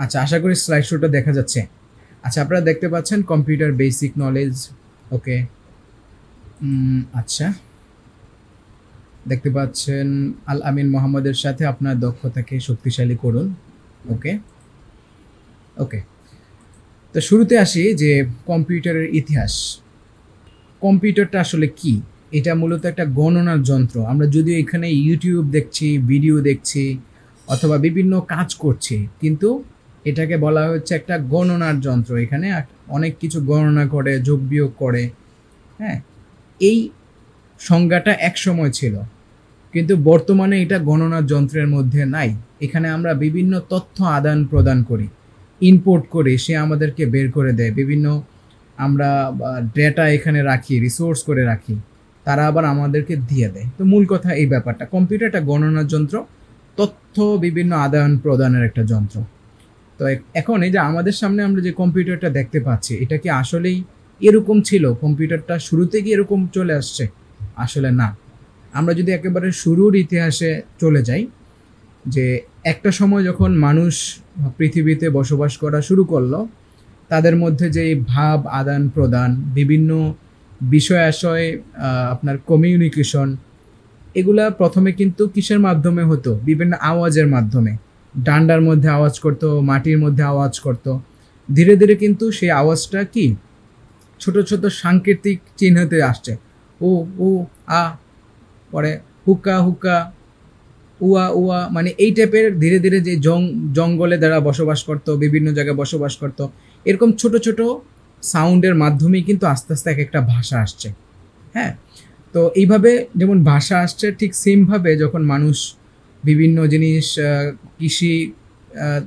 আচ্ছা, আশা করি স্লাইড শোটা দেখা যাচ্ছে। আচ্ছা, আপনারা দেখতে পাচ্ছেন কম্পিউটার বেসিক নলেজ। ওকে। আচ্ছা, দেখতে পাচ্ছেন আল আমিন মোহাম্মদের সাথে আপনার দক্ষতাকে শক্তিশালী করুন। ওকে ওকে। তো শুরুতে আসি যে কম্পিউটারের ইতিহাস। কম্পিউটারটা আসলে কি? এটা মূলত একটা গণনার যন্ত্র। আমরা যদিও এখানে ইউটিউব দেখছি, ভিডিও দেখছি অথবা বিভিন্ন কাজ করছি, কিন্তু এটাকে বলা হচ্ছে একটা গণনার যন্ত্র। এখানে অনেক কিছু গণনা করে, যোগ বিয়োগ করে। হ্যাঁ, এই সংজ্ঞাটা একসময় ছিল, কিন্তু বর্তমানে এটা গণনার যন্ত্রের মধ্যে নাই। এখানে আমরা বিভিন্ন তথ্য আদান প্রদান করি, ইনপুট করি, সে আমাদেরকে বের করে দেয়। বিভিন্ন আমরা ডেটা এখানে রাখি, রিসোর্স করে রাখি, তারা আবার আমাদেরকে দিয়ে দেয়। তো মূল কথা এই ব্যাপারটা, কম্পিউটার একটা গণনার যন্ত্র, তথ্য বিভিন্ন আদান প্রদানের একটা যন্ত্র। তো এখন এই যে আমাদের সামনে আমরা যে কম্পিউটারটা দেখতে পাচ্ছি, এটা কি আসলেই এরকম ছিল? কম্পিউটারটা শুরুতে কি এরকম চলে আসছে? আসলে না। আমরা যদি একেবারে শুরুর ইতিহাসে চলে যাই, যে একটা সময় যখন মানুষ পৃথিবীতে বসবাস করা শুরু করলো, তাদের মধ্যে যে ভাব আদান প্রদান, বিভিন্ন বিষয় আশয়, আপনার কমিউনিকেশন, এগুলা প্রথমে কিন্তু কিসের মাধ্যমে হতো? বিভিন্ন আওয়াজের মাধ্যমে। ডান্ডার মধ্যে আওয়াজ করতো, মাটির মধ্যে আওয়াজ করতো। ধীরে ধীরে কিন্তু সেই আওয়াজটা কি ছোট ছোট সাংকেতিক চিহ্নতে আসছে। ও ও আ, পরে হুকা হুকা, উয়া উয়া, মানে এই টাইপের ধীরে ধীরে যে জঙ্গলে যারা বসবাস করতো, বিভিন্ন জায়গায় বসবাস করতো, এরকম ছোট ছোট সাউন্ডের মাধ্যমেই কিন্তু আস্তে আস্তে এক একটা ভাষা আসছে। হ্যাঁ, তো এইভাবে যেমন ভাষা আসছে, ঠিক সেমভাবে যখন মানুষ বিভিন্ন জিনিস কৃষি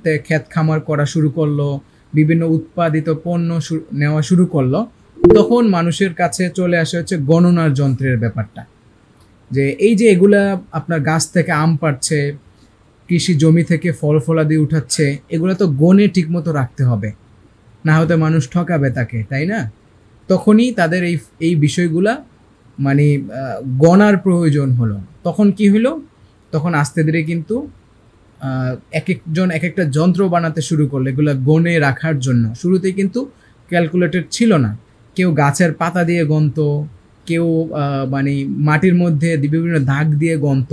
তে ক্ষেত খামার করা শুরু করলো, বিভিন্ন উৎপাদিত পণ্য নেওয়া শুরু করলো, তখন মানুষের কাছে চলে আসে হচ্ছে গণনার যন্ত্রের ব্যাপারটা। যে এই যে এগুলা আপনার গাছ থেকে আম পাড়ছে, কৃষি জমি থেকে ফল ফলাদি উঠাচ্ছে, এগুলো তো গণে ঠিকমতো রাখতে হবে, না হতে মানুষ ঠকাবে তাকে, তাই না? তখনই তাদের এই এই বিষয়গুলা মানে গণার প্রয়োজন হলো। তখন কি হলো? তখন আস্তে ধীরে কিন্তু এক একজন এক একটা যন্ত্র বানাতে শুরু করলো এগুলা গণে রাখার জন্য। শুরুতে কিন্তু ক্যালকুলেটর ছিল না। কেউ গাছের পাতা দিয়ে গণত, কেউ মানে মাটির মধ্যে বিভিন্ন দাগ দিয়ে গণত।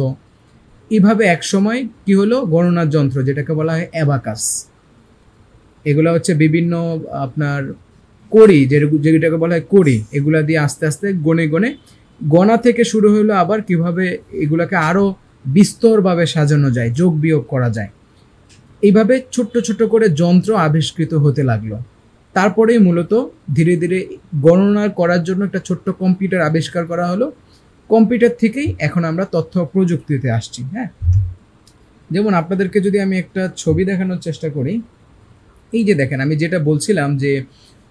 এইভাবে এক সময় কি হলো, গণনার যন্ত্র, যেটাকে বলা হয় অ্যাবাকাস। এগুলো হচ্ছে বিভিন্ন আপনার কড়ি, যেটাকে বলা হয় কড়ি, এগুলা দিয়ে আস্তে আস্তে গণে গণে গণা থেকে শুরু হলো। আবার কিভাবে এগুলাকে আরো বিস্তরভাবে সাজানো যায়, যোগ বিয়োগ করা যায়, এইভাবে ছোট্ট ছোট্ট করে যন্ত্র আবিষ্কৃত হতে লাগলো। তারপরেই মূলত ধীরে ধীরে গণনা করার জন্য একটা ছোট্ট কম্পিউটার আবিষ্কার করা হলো। কম্পিউটার থেকেই এখন আমরা তথ্য প্রযুক্তিতে আসছি। হ্যাঁ, যেমন আপনাদেরকে যদি আমি একটা ছবি দেখানোর চেষ্টা করি, এই যে দেখেন, আমি যেটা বলছিলাম যে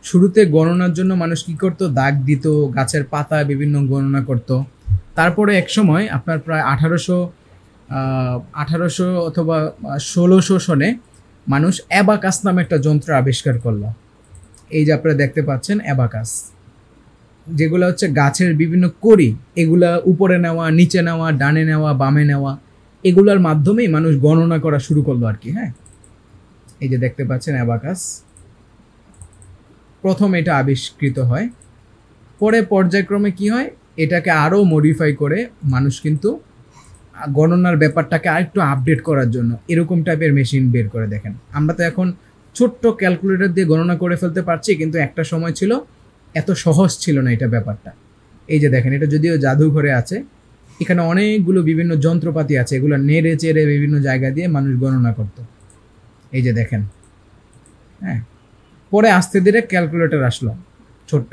শুরুতে গণনার জন্য মানুষ কি করতো, দাগ দিত, গাছের পাতা বিভিন্ন গণনা করত। তারপরে এক সময় আপনার প্রায় 1800 অথবা 1600 সনে মানুষ অ্যাবাকাস নামে একটা যন্ত্র আবিষ্কার করলো। এই যে আপনারা দেখতে পাচ্ছেন অ্যাবাকাস, যেগুলো হচ্ছে গাছের বিভিন্ন কড়ি, এগুলা উপরে নেওয়া, নিচে নেওয়া, ডানে নেওয়া, বামে নেওয়া, এগুলোর মাধ্যমেই মানুষ গণনা করা শুরু করলো আর কি। হ্যাঁ, এই যে দেখতে পাচ্ছেন অ্যাবাকাস, প্রথম এটা আবিষ্কৃত হয়। পরে পর্যায়ক্রমে কি হয়, এটাকে আরও মডিফাই করে মানুষ কিন্তু গণনার ব্যাপারটাকে আরেকটু আপডেট করার জন্য এরকম টাইপের মেশিন বের করে। দেখেন, আমরা তো এখন ছোট্ট ক্যালকুলেটর দিয়ে গণনা করে ফেলতে পারছি, কিন্তু একটা সময় ছিল এত সহজ ছিল না এটা ব্যাপারটা। এই যে দেখেন, এটা যদিও জাদুঘরে আছে, এখানে অনেকগুলো বিভিন্ন যন্ত্রপাতি আছে, এগুলো নেড়ে চেড়ে বিভিন্ন জায়গা দিয়ে মানুষ গণনা করত। এই যে দেখেন। হ্যাঁ, পরে আস্তে ধীরে ক্যালকুলেটর আসলো ছোট্ট।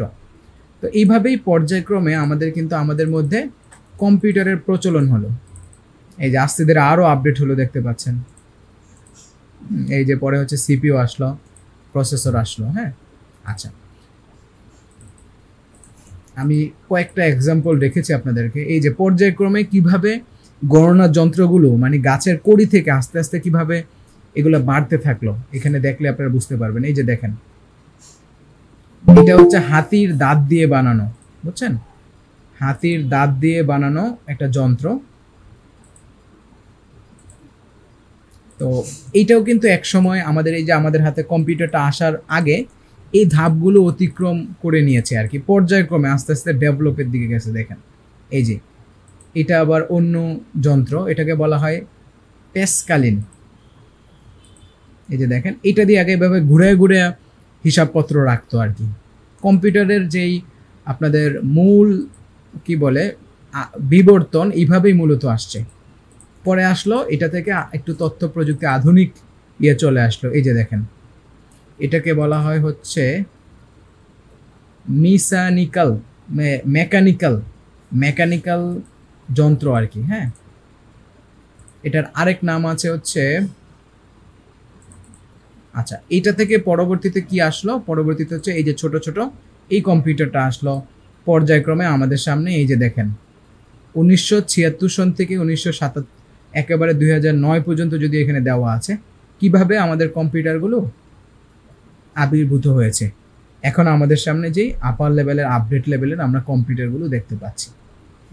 তো এইভাবেই পর্যায়ক্রমে আমাদের কিন্তু আমাদের মধ্যে কম্পিউটারের প্রচলন হলো। এই যে আস্তে ধীরে আরও আপডেট হলো, দেখতে পাচ্ছেন। এই যে পরে হচ্ছে সিপিইউ আসলো, প্রসেসর আসলো। হ্যাঁ, আচ্ছা, আমি কয়েকটা এক্সাম্পল রেখেছি আপনাদেরকে। এই যে পর্যায়ক্রমে কিভাবে গণনার যন্ত্রগুলো মানে গাছের কড়ি থেকে আস্তে আস্তে কিভাবে এগুলো বাড়তে থাকলো, এখানে দেখলে আপনারা বুঝতে পারবেন। এই যে দেখেন, এটা হচ্ছে হাতির দাঁত দিয়ে বানানো, বুঝছেন? হাতির দাঁত দিয়ে বানানো একটা যন্ত্র। তো এইটাও কিন্তু একসময় আমাদের এই যে আমাদের হাতে কম্পিউটারটা আসার আগে এই ধাপগুলো অতিক্রম করে নিয়েছে আর কি, পর্যায়ক্রমে আস্তে আস্তে ডেভেলপের দিকে গেছে। দেখেন এই যে এটা আবার অন্য যন্ত্র, এটাকে বলা হয় পেসকালিন। এই যে দেখেন এটা দিয়ে আগে এভাবে ঘুরে ঘুরে হিসাবপত্র রাখতো আর কি। কম্পিউটারের যেই আপনাদের মূল কি বলে বিবর্তন এইভাবেই মূলত আসছে। পরে আসলো এটা থেকে একটু তথ্য প্রযুক্তি আধুনিক ইয়ে চলে আসলো। এই যে দেখেন এটাকে বলা হয় হচ্ছে মেকানিক্যাল যন্ত্র আর কি। হ্যাঁ, এটার আরেক নাম আছে হচ্ছে, আচ্ছা এইটা থেকে পরবর্তীতে কি আসলো, পরবর্তীতে হচ্ছে এই যে ছোট ছোট এই কম্পিউটারটা আসলো পর্যায়ক্রমে আমাদের সামনে। এই যে দেখেন 1976 সন থেকে 1977 একেবারে 2009 পর্যন্ত যদি এখানে দেওয়া আছে কিভাবে আমাদের কম্পিউটারগুলো আবির্ভূত হয়েছে। এখন আমাদের সামনে যেই আপার লেভেলের আপডেট লেভেলের আমরা কম্পিউটারগুলো দেখতে পাচ্ছি।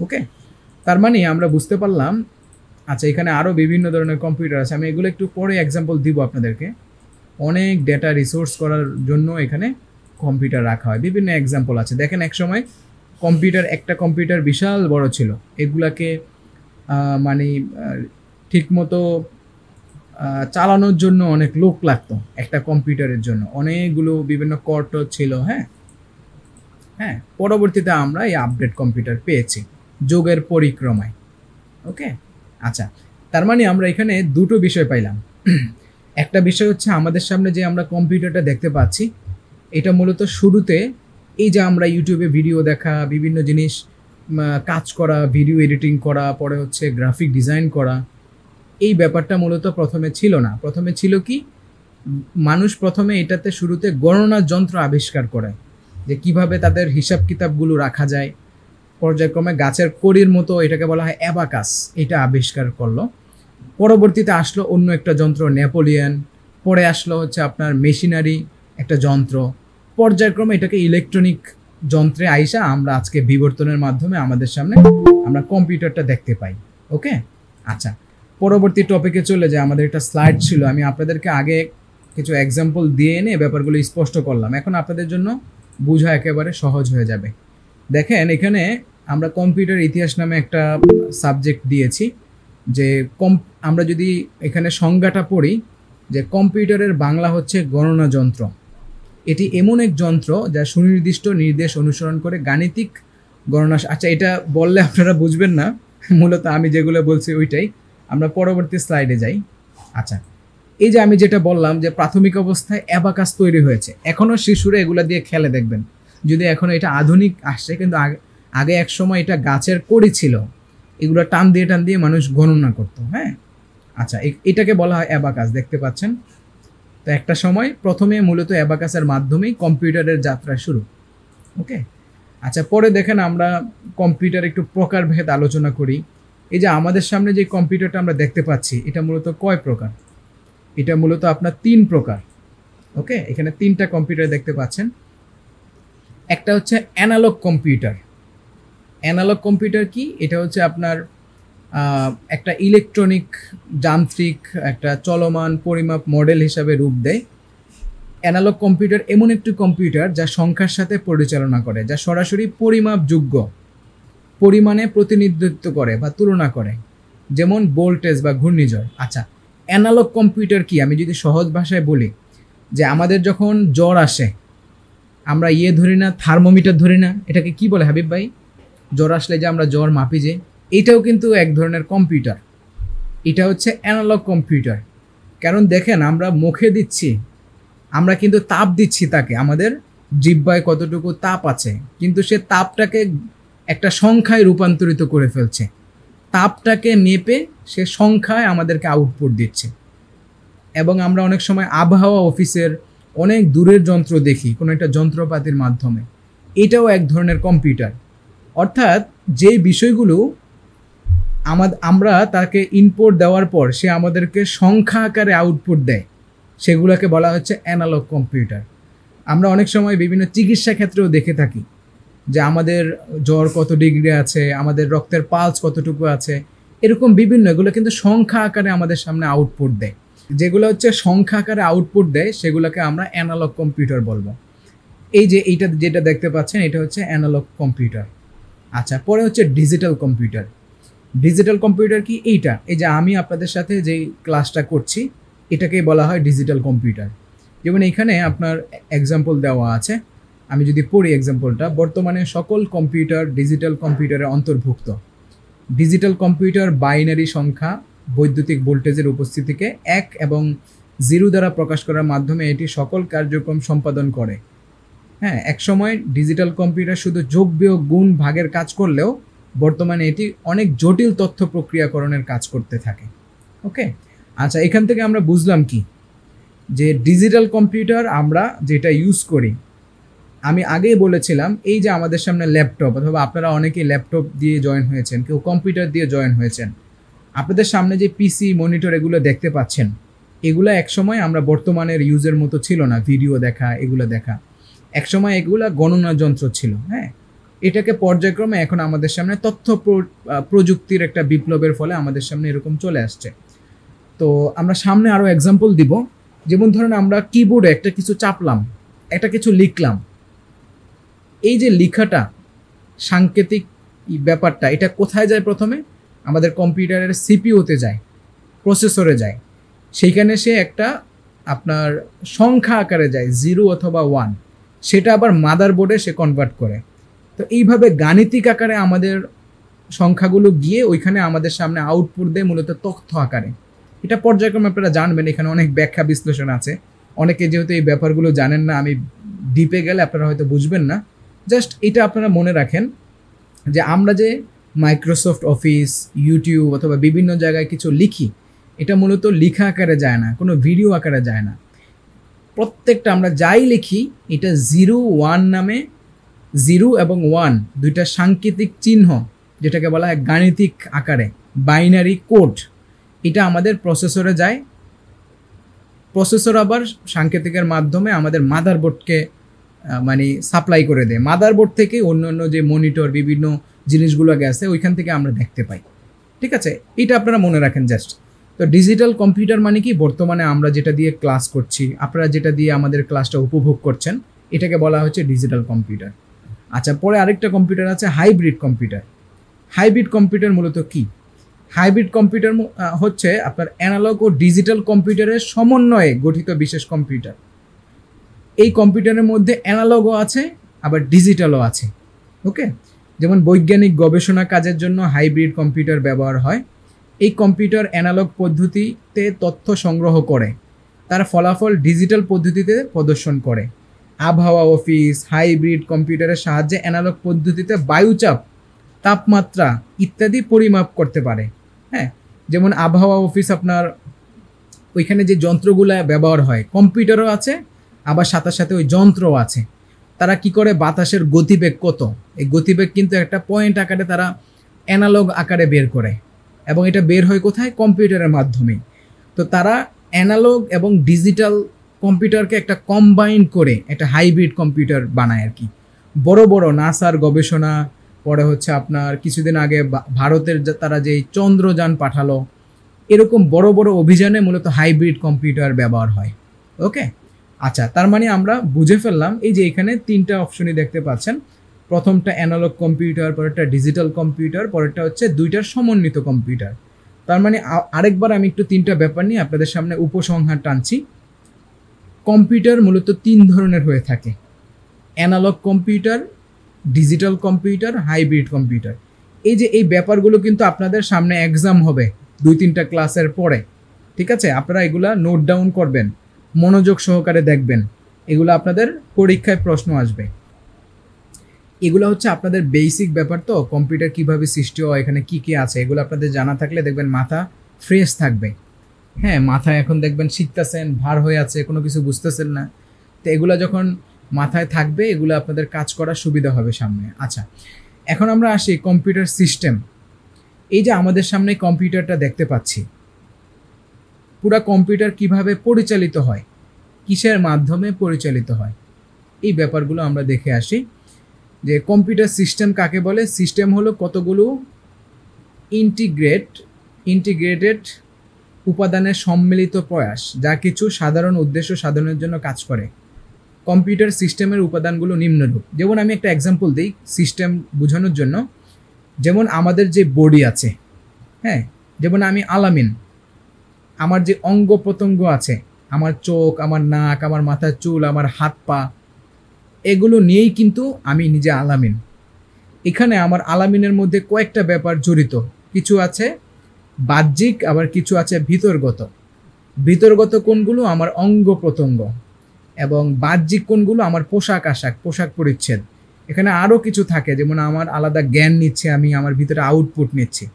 ওকে, তার মানে আমরা বুঝতে পারলাম। আচ্ছা এখানে আরও বিভিন্ন ধরনের কম্পিউটার আছে, আমি এগুলো একটু পরে এক্সাম্পল দিব আপনাদেরকে। অনেক ডেটা রিসোর্স করার জন্য এখানে কম্পিউটার রাখা হয়, বিভিন্ন এক্সাম্পল আছে। দেখেন একসময় একটা কম্পিউটার বিশাল বড় ছিল, এগুলাকে মানে ঠিকমতো চালানোর জন্য অনেক লোক লাগতো একটা কম্পিউটারের জন্য, অনেকগুলো বিভিন্ন কর্ট ছিল। হ্যাঁ, পরবর্তীতে আমরা এই আপডেট কম্পিউটার পেয়েছি যুগের পরিক্রমায়। ওকে, আচ্ছা তার মানে আমরা এখানে দুটো বিষয় পাইলাম। একটা বিষয় হচ্ছে আমাদের সামনে যে আমরা কম্পিউটারটা দেখতে পাচ্ছি, এটা মূলত শুরুতে এই যে আমরা ইউটিউবে ভিডিও দেখা, বিভিন্ন জিনিস কাজ করা, ভিডিও এডিটিং করা, পরে হচ্ছে গ্রাফিক ডিজাইন করা, এই ব্যাপারটা মূলত প্রথমে ছিল না। প্রথমে ছিল কি, মানুষ প্রথমে এটাতে শুরুতে গণনার যন্ত্র আবিষ্কার করে, যে কিভাবে তাদের হিসাব কিতাবগুলো রাখা যায়। পর্যায়ক্রমে গাছের কড়ির মতো, এটাকে বলা হয় অ্যাবাকাস, এটা আবিষ্কার করলো। পরবর্তীতে আসলো অন্য একটা যন্ত্র নেপোলিয়ন, পরে আসলো হচ্ছে আপনার মেশিনারি একটা যন্ত্র, পর্যায়ক্রমে এটাকে ইলেকট্রনিক যন্ত্রে আইসা আমরা আজকে বিবর্তনের মাধ্যমে আমাদের সামনে আমরা কম্পিউটারটা দেখতে পাই। ওকে, আচ্ছা পরবর্তী টপিকে চলে যায়। আমাদের একটা স্লাইড ছিল, আমি আপনাদেরকে আগে কিছু এক্সাম্পল দিয়ে এনে ব্যাপারগুলো স্পষ্ট করলাম, এখন আপনাদের জন্য বোঝা একেবারে সহজ হয়ে যাবে। দেখেন এখানে আমরা কম্পিউটার ইতিহাস নামে একটা সাবজেক্ট দিয়েছি, যে আমরা যদি এখানে সংজ্ঞাটা পড়ি, যে কম্পিউটারের বাংলা হচ্ছে গণনা যন্ত্র। এটি এমন এক যন্ত্র যা সুনির্দিষ্ট নির্দেশ অনুসরণ করে গাণিতিক গণনা। আচ্ছা এটা বললে আপনারা বুঝবেন না, মূলত আমি যেগুলো বলছি ওইটাই। আমরা পরবর্তী স্লাইডে যাই। আচ্ছা এই যে আমি যেটা বললাম যে প্রাথমিক অবস্থায় অ্যাবাকাস তৈরি হয়েছে, এখনও শিশুরা এগুলো দিয়ে খেলে দেখবেন, যদি এখন এটা আধুনিক আসছে, কিন্তু আগে এক সময় এটা গাছের কড়ি ছিল, এগুলো টান দিয়ে মানুষ গণনা করতো। হ্যাঁ, আচ্ছা এটাকে বলা হয় অ্যাবাকাস, দেখতে পাচ্ছেন। তো একটা সময় প্রথমে মূলত অ্যাবাকাসের মাধ্যমেই কম্পিউটারের যাত্রা শুরু। ওকে, আচ্ছা পরে দেখেন আমরা কম্পিউটার একটু প্রকারভেদ আলোচনা করি। এই যে আমাদের সামনে যে কম্পিউটারটা আমরা দেখতে পাচ্ছি, এটা মূলত কয় প্রকার? এটা মূলত আপনার 3 প্রকার। ওকে, এখানে 3টা কম্পিউটার দেখতে পাচ্ছেন। একটা হচ্ছে অ্যানালগ কম্পিউটার। অ্যানালগ কম্পিউটার কি? এটা হচ্ছে আপনার একটা ইলেকট্রনিক যান্ত্রিক একটা চলমান পরিমাপ মডেল হিসাবে রূপ দেয়। অ্যানালগ কম্পিউটার এমন একটি কম্পিউটার যা সংখ্যার সাথে পরিচালনা করে, যা সরাসরি পরিমাপযোগ্য পরিমাণে প্রতিনিধিত্ব করে বা তুলনা করে, যেমন ভোল্টেজ বা ঘূর্ণিঝড়। আচ্ছা অ্যানালগ কম্পিউটার কি? আমি যদি সহজ ভাষায় বলি, যে আমাদের যখন জ্বর আসে আমরা ধরি না, থার্মোমিটার ধরি না, এটাকে কি বলে হাবিব ভাই? জ্বর আসলে যে আমরা জ্বর মাপি, যে এটাও কিন্তু এক ধরনের কম্পিউটার। এটা হচ্ছে অ্যানালগ কম্পিউটার। কারণ দেখেন আমরা মুখে দিচ্ছি, আমরা কিন্তু তাপ দিচ্ছি তাকে, আমাদের জিহ্বায় কতটুকু তাপ আছে, কিন্তু সে তাপটাকে একটা সংখ্যায় রূপান্তরিত করে ফেলছে। তাপটাকে মেপে সে সংখ্যায় আমাদেরকে আউটপুট দিচ্ছে। এবং আমরা অনেক সময় আবহাওয়া অফিসের অনেক দূরের যন্ত্র দেখি কোনো একটা যন্ত্রপাতির মাধ্যমে, এটাও এক ধরনের কম্পিউটার। অর্থাৎ যেই বিষয়গুলো আমরা তাকে ইনপুট দেওয়ার পর সে আমাদেরকে সংখ্যা আকারে আউটপুট দেয়, সেগুলোকে বলা হচ্ছে অ্যানালগ কম্পিউটার। আমরা অনেক সময় বিভিন্ন চিকিৎসা ক্ষেত্রেও দেখে থাকি যে আমাদের জ্বর কত ডিগ্রি আছে, আমাদের রক্তের পালস কতটুকু আছে, এরকম বিভিন্ন, এগুলো কিন্তু সংখ্যা আকারে আমাদের সামনে আউটপুট দেয়। যেগুলো হচ্ছে সংখ্যা আকারে আউটপুট দেয় সেগুলোকে আমরা অ্যানালগ কম্পিউটার বলবো। এই যে এইটা যেটা দেখতে পাচ্ছেন এটা হচ্ছে অ্যানালগ কম্পিউটার। আচ্ছা, পরে হচ্ছে ডিজিটাল কম্পিউটার। ডিজিটাল কম্পিউটার কি? এইটা, এই যে আমি আপনাদের সাথে যেই ক্লাসটা করছি এটাকেই বলা হয় ডিজিটাল কম্পিউটার। যেমন এখানে আপনার এক্সাম্পল দেওয়া আছে, আমি যদি পড়ি এক্সাম্পলটা, বর্তমানে সকল কম্পিউটার ডিজিটাল কম্পিউটারে অন্তর্ভুক্ত। ডিজিটাল কম্পিউটার বাইনারি সংখ্যা বৈদ্যুতিক ভোল্টেজের উপস্থিতিকে 1 এবং 0 দ্বারা প্রকাশ করার মাধ্যমে এটি সকল কার্যক্রম সম্পাদন করে। হ্যাঁ, একসময় ডিজিটাল কম্পিউটার শুধু যোগ বিয়োগ গুণ ভাগের কাজ করলেও বর্তমানে এটি অনেক জটিল তথ্য প্রক্রিয়াকরণের কাজ করতে থাকে। ওকে, আচ্ছা, এখান থেকে আমরা বুঝলাম কি, যে ডিজিটাল কম্পিউটার আমরা যেটা ইউজ করি, আমি আগেই বলেছিলাম এই যে আমাদের সামনে ল্যাপটপ, অথবা আপনারা অনেকেই ল্যাপটপ দিয়ে জয়েন হয়েছেন, কেউ কম্পিউটার দিয়ে জয়েন হয়েছেন, আপনাদের সামনে যে পিসি মনিটর এগুলো দেখতে পাচ্ছেন, এগুলো একসময় আমরা বর্তমানের ইউজের মতো ছিল না, ভিডিও দেখা এগুলো দেখা, একসময় এগুলা গণনা যন্ত্র ছিল। হ্যাঁ, এটাকে পর্যায়ক্রমে এখন আমাদের সামনে তথ্য প্রযুক্তির একটা বিপ্লবের ফলে আমাদের সামনে এরকম চলে আসছে। তো আমরা সামনে আরও এক্সাম্পল দিব, যেমন ধরেন আমরা কিবোর্ডে একটা কিছু চাপলাম, একটা কিছু লিখলাম, এই যে লেখাটা সাংকেতিক ব্যাপারটা, এটা কোথায় যায়? প্রথমে আমাদের কম্পিউটারের সিপিইউতে যায়, প্রসেসরে যায়, সেইখানে সে একটা আপনার সংখ্যা আকারে যায় 0 অথবা 1, সেটা আবার মাদারবোর্ডে সে কনভার্ট করে। তো এইভাবে গাণিতিক আকারে আমাদের সংখ্যাগুলো গিয়ে ওইখানে আমাদের সামনে আউটপুট দেয় মূলত তথ্য আকারে। এটা পর্যায়ক্রমে আপনারা জানবেন, এখানে অনেক ব্যাখ্যা বিশ্লেষণ আছে। অনেকে যেহেতু এই ব্যাপারগুলো জানেন না, আমি ডিপে গেলে আপনারা হয়তো বুঝবেন না। জাস্ট এটা আপনারা মনে রাখেন যে আমরা যে মাইক্রোসফট অফিস, ইউটিউব অথবা বিভিন্ন জায়গায় কিছু লিখি, এটা মূলত লেখা আকারে যায় না, কোনো ভিডিও আকারে যায় না। প্রত্যেকটা আমরা যাই লিখি এটা 0 1 নামে, 0 এবং 1 দুইটা সাংকেতিক চিহ্ন, যেটাকে বলা হয় গাণিতিক আকারে বাইনারি কোড, এটা আমাদের প্রসেসরে যায়। প্রসেসর আবার সাংকেতিকের মাধ্যমে আমাদের মাদারবোর্ডকে মানে সাপ্লাই করে দেয়। মাদারবোর্ড থেকে অন্য অন্য যে মনিটর বিভিন্ন জিনিসগুলো গেছে ওইখান থেকে আমরা দেখতে পাই। ঠিক আছে, এটা আপনারা মনে রাখেন জাস্ট। তো ডিজিটাল কম্পিউটার মানে কি? বর্তমানে আমরা যেটা দিয়ে ক্লাস করছি, আপনারা যেটা দিয়ে আমাদের ক্লাসটা উপভোগ করছেন, এটাকে বলা হচ্ছে ডিজিটাল কম্পিউটার। আচ্ছা, পরে আরেকটা কম্পিউটার আছে হাইব্রিড কম্পিউটার। হাইব্রিড কম্পিউটার মূলত কি? হাইব্রিড কম্পিউটার হচ্ছে আপনার অ্যানালগ ও ডিজিটাল কম্পিউটারের সমন্বয়ে গঠিত বিশেষ কম্পিউটার। এই কম্পিউটারের মধ্যে অ্যানালগও আছে আবার ডিজিটালও আছে। ওকে, যেমন বৈজ্ঞানিক গবেষণা কাজের জন্য হাইব্রিড কম্পিউটার ব্যবহার হয়। এই কম্পিউটার অ্যানালগ পদ্ধতিতে তথ্য সংগ্রহ করে, তার ফলাফল ডিজিটাল পদ্ধতিতে প্রদর্শন করে। আবহাওয়া অফিস হাইব্রিড কম্পিউটারের সাহায্যে অ্যানালগ পদ্ধতিতে বায়ুচাপ, তাপমাত্রা ইত্যাদি পরিমাপ করতে পারে। হ্যাঁ, যেমন আবহাওয়া অফিস আপনার ওইখানে যে যন্ত্রগুলো ব্যবহার হয়, কম্পিউটারও আছে আবার সাথে সাথে ওই যন্ত্রও আছে। তারা কি করে? বাতাসের গতিবেগ কত, এই গতিবেগ কিন্তু একটা পয়েন্ট আকারে তারা অ্যানালগ আকারে বের করে, এবং এটা বের হয় কোথায়? কম্পিউটারের মাধ্যমে। তো তারা অ্যানালগ এবং ডিজিটাল কম্পিউটারকে একটা কম্বাইন করে একটা হাইব্রিড কম্পিউটার বানায় আর কি। বড় বড় নাসার গবেষণা, পরে হচ্ছে আপনার কিছুদিন আগে ভারতের তারা যেই চন্দ্রযান পাঠালো, এরকম বড় বড় অভিযানে মূলত হাইব্রিড কম্পিউটার ব্যবহার হয়। ওকে, আচ্ছা, তার মানে আমরা বুঝে ফেললাম এই যে এখানে তিনটা অপশনই দেখতে পাচ্ছেন। প্রথমটা অ্যানালগ কম্পিউটার, পরেরটা ডিজিটাল কম্পিউটার, পরেরটা হচ্ছে দুইটার সমন্বিত কম্পিউটার। তার মানে আরেকবার আমি একটু তিনটা ব্যাপার নিয়ে আপনাদের সামনে উপসংহার টানছি। কম্পিউটার মূলত 3 ধরনের হয়ে থাকে: analogue computer, digital computer, hybrid computer. এই যে এই ব্যাপারগুলো কিন্তু আপনাদের সামনে এক্সাম হবে 2-3টা ক্লাসের পরে। ঠিক আছে, আপনারা এগুলা নোট ডাউন করবেন, মনোযোগ সহকারে দেখবেন, এগুলো আপনাদের পরীক্ষায় প্রশ্ন আসবে। এগুলো হচ্ছে আপনাদের বেসিক ব্যাপার। তো কম্পিউটার কিভাবে সৃষ্টি হয়, এখানে কি কি আছে, এগুলো আপনাদের জানা থাকলে দেখবেন মাথা ফ্রেশ থাকবে। হ্যাঁ, মাথায় এখন দেখবেন শিখতেছেন, ভার হয়ে আছে, কোনো কিছু বুঝতেছেন না, তো এগুলো যখন মাথায় থাকবে এগুলো আপনাদের কাজ করার সুবিধা হবে সামনে। আচ্ছা, এখন আমরা আসি কম্পিউটার সিস্টেম। এই যে আমাদের সামনে কম্পিউটারটা দেখতে পাচ্ছি, পুরা কম্পিউটার কিভাবে পরিচালিত হয়, কিসের মাধ্যমে পরিচালিত হয়, এই ব্যাপারগুলো আমরা দেখে আসি। যে কম্পিউটার সিস্টেম কাকে বলে? সিস্টেম হলো কতগুলো ইন্টিগ্রেটেড উপাদানের সম্মিলিত প্রয়াস, যা কিছু সাধারণ উদ্দেশ্য সাধনের জন্য কাজ করে। কম্পিউটার সিস্টেমের উপাদানগুলো নিম্নরূপ। যেমন আমি একটা এক্সাম্পল দিই সিস্টেম বোঝানোর জন্য। যেমন আমাদের যে বডি আছে, হ্যাঁ, যেমন আমি আলামিন, আমার যে অঙ্গ প্রত্যঙ্গ আছে, আমার চোখ, আমার নাক, আমার মাথার চুল, আমার হাত পা, এগুলো নিয়েই কিন্তু আমি নিজে আলামিন। এখানে আমার আলামিনের মধ্যে কয়েকটা ব্যাপার জড়িত, কিছু আছে বাহ্যিক, আবার কিছু আছে ভিতরগত। ভিতরগত কোনগুলো? আমার অঙ্গ প্রত্যঙ্গ। এবং বাহ্যিক কোনগুলো? আমার পোশাক আশাক, পোশাক পরিচ্ছদ। এখানে আরও কিছু থাকে, যেমন আমার আলাদা জ্ঞান নিচ্ছে, আমি আমার ভিতরে আউটপুট নিচ্ছি।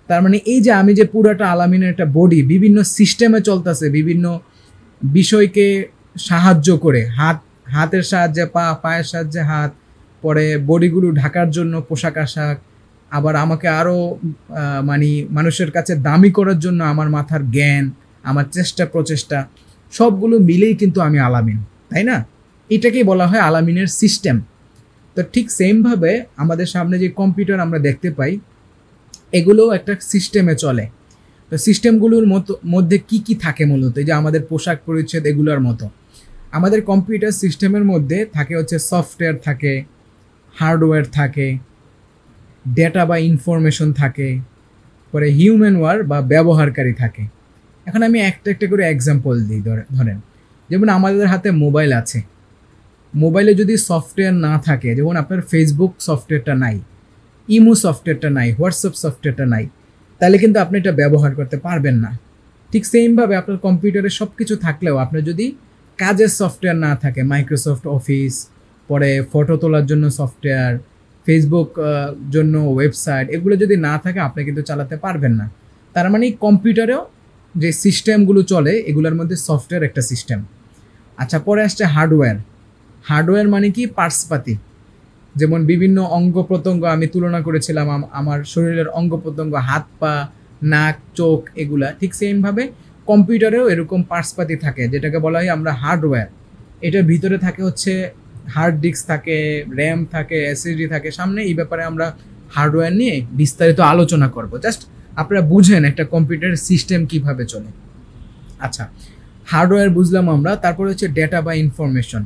তার মানে এই যে আমি যে পুরাটা আলামিনের একটা বডি বিভিন্ন সিস্টেমে চলতেছে, বিভিন্ন বিষয়কে সাহায্য করে, হাতের সাহায্যে পা, পায়ের সাহায্যে হাত, পরে বডিগুলো ঢাকার জন্য পোশাক আশাক, আবার আমাকে আরও মানে মানুষের কাছে দামি করার জন্য আমার মাথার জ্ঞান, আমার চেষ্টা প্রচেষ্টা, সবগুলো মিলেই কিন্তু আমি আলামিন, তাই না? এটাকেই বলা হয় আলামিনের সিস্টেম। তো ঠিক সেমভাবে আমাদের সামনে যে কম্পিউটার আমরা দেখতে পাই, এগুলো একটা সিস্টেমে চলে। তো সিস্টেমগুলোর মধ্যে কি কি থাকে মূলত? এই যে আমাদের পোশাক পরিচ্ছদ এগুলোর মতো আমাদের কম্পিউটার সিস্টেমের মধ্যে থাকে হচ্ছে সফটওয়্যার থাকে, হার্ডওয়্যার থাকে, ডেটা বা ইনফরমেশন থাকে, পরে হিউম্যান ওয়ার বা ব্যবহারকারী থাকে। এখন আমি একটা একটা করে এক্সাম্পল দিই। ধরেন যেমন আমাদের হাতে মোবাইল আছে, মোবাইলে যদি সফটওয়্যার না থাকে, যেমন আপনার ফেসবুক সফটওয়্যারটা নাই, ইমো সফটওয়্যারটা নাই, হোয়াটসঅ্যাপ সফটওয়্যারটা নাই, তাহলে কিন্তু আপনি এটা ব্যবহার করতে পারবেন না। ঠিক সেমভাবে আপনার কম্পিউটারে সব কিছু থাকলেও আপনার যদি কাজের সফটওয়্যার না থাকে, মাইক্রোসফট অফিস, পরে ফটো তোলার জন্য সফটওয়্যার, ফেসবুক জন্য ওয়েবসাইট, এগুলো যদি না থাকে আপনি কিন্তু চালাতে পারবেন না। তার মানে কম্পিউটারেও যে সিস্টেমগুলো চলে এগুলোর মধ্যে সফটওয়্যার একটা সিস্টেম। আচ্ছা, পরে আসছে হার্ডওয়্যার। হার্ডওয়্যার মানে কি? পার্টসপাতি। যেমন বিভিন্ন অঙ্গ প্রত্যঙ্গ আমি তুলনা করেছিলাম, আমার শরীরের অঙ্গ প্রত্যঙ্গ, হাত পা, নাক, চোখ, এগুলা। ঠিক সেমভাবে কম্পিউটারেও এরকম পার্টসপাতি থাকে, যেটাকে বলা হয় আমরা হার্ডওয়্যার। এটার ভিতরে থাকে হচ্ছে হার্ড ডিস্ক থাকে, র্যাম থাকে, এসএসডি থাকে। সামনে এই ব্যাপারে আমরা হার্ডওয়্যার নিয়ে বিস্তারিত আলোচনা করব। জাস্ট আপনারা বুঝেন একটা কম্পিউটারের সিস্টেম কিভাবে চলে। আচ্ছা, হার্ডওয়্যার বুঝলাম আমরা। তারপরে হচ্ছে ডেটা বা ইনফরমেশন।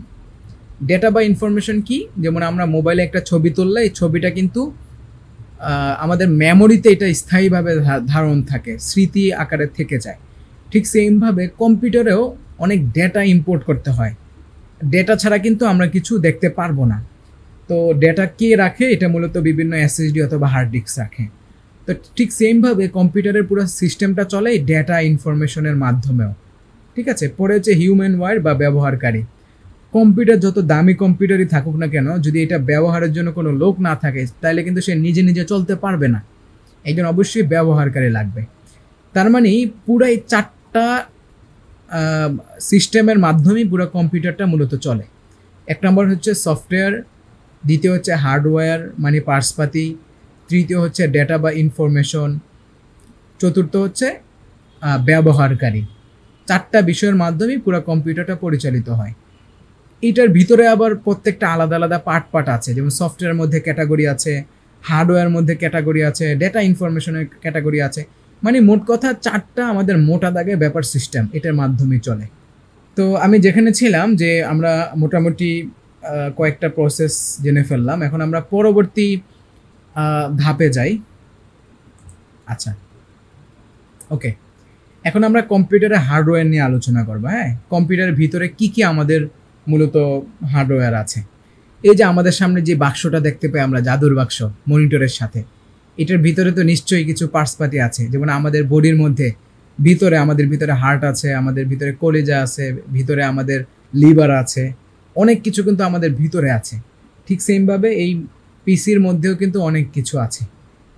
ডেটা বা ইনফরমেশন কি? যেমন আমরা মোবাইলে একটা ছবি তুললে এই ছবিটা কিন্তু আমাদের মেমোরিতে এটা স্থায়ীভাবে ধারণ থাকে, স্মৃতি আকারে থেকে যায়। ঠিক সেমভাবে কম্পিউটারেও অনেক ডেটা ইম্পোর্ট করতে হয়। ডেটা ছাড়া কিন্তু আমরা কিছু দেখতে পারবো না। তো ডেটা কে রাখে? এটা মূলত বিভিন্ন এসএসডি অথবা হার্ড ডিস্ক রাখে। তো ঠিক সেমভাবে কম্পিউটারের পুরো সিস্টেমটা চলে ডেটা ইনফরমেশনের মাধ্যমেও। ঠিক আছে। পরে হচ্ছে হিউম্যান ওয়ার বা ব্যবহারকারী। কম্পিউটার যত দামি কম্পিউটারই থাকুক না কেন, যদি এটা ব্যবহারের জন্য কোনো লোক না থাকে তাহলে কিন্তু সে নিজে নিজে চলতে পারবে না, একজন অবশ্যই ব্যবহারকারী লাগবে। তার মানে পুরাই 4টা সিস্টেমের মাধ্যমেই পুরো কম্পিউটারটা মূলত চলে। এক নম্বর হচ্ছে সফটওয়্যার, দ্বিতীয় হচ্ছে হার্ডওয়্যার মানে পার্টসপাতি, তৃতীয় হচ্ছে ডেটা বা ইনফরমেশন, চতুর্থ হচ্ছে ব্যবহারকারী। 4টা বিষয়ের মাধ্যমেই পুরো কম্পিউটারটা পরিচালিত হয়। এটার ভিতরে আবার প্রত্যেকটা আলাদা আলাদা পার্ট আছে। যেমন সফটওয়্যারের মধ্যে ক্যাটাগরি আছে, হার্ডওয়্যার মধ্যে ক্যাটাগরি আছে, ডেটা ইনফরমেশনের ক্যাটাগরি আছে। মানে মোট কথা 4টা আমাদের মোটা দাগে ব্যাপার সিস্টেম এটার মাধ্যমেই চলে। তো আমি যেখানে ছিলাম যে আমরা মোটামুটি কয়েকটা প্রসেস জেনে ফেললাম, এখন আমরা পরবর্তী ধাপে যাই। আচ্ছা, ওকে, এখন আমরা কম্পিউটারের হার্ডওয়্যার নিয়ে আলোচনা করবো। হ্যাঁ, কম্পিউটারের ভিতরে কি কি আমাদের মূলত হার্ডওয়্যার আছে। এই যে আমাদের সামনে যে বাক্সটা দেখতে পাই আমরা, জাদুর বাক্স মনিটরের সাথে, এটার ভিতরে তো নিশ্চয়ই কিছু পার্টসপাতি আছে। যেমন আমাদের বডির মধ্যে ভিতরে আমাদের ভিতরে হার্ট আছে, আমাদের ভিতরে কলিজা আছে, ভিতরে আমাদের লিভার আছে, অনেক কিছু কিন্তু আমাদের ভিতরে আছে। ঠিক সেমভাবে এই পিসির মধ্যেও কিন্তু অনেক কিছু আছে।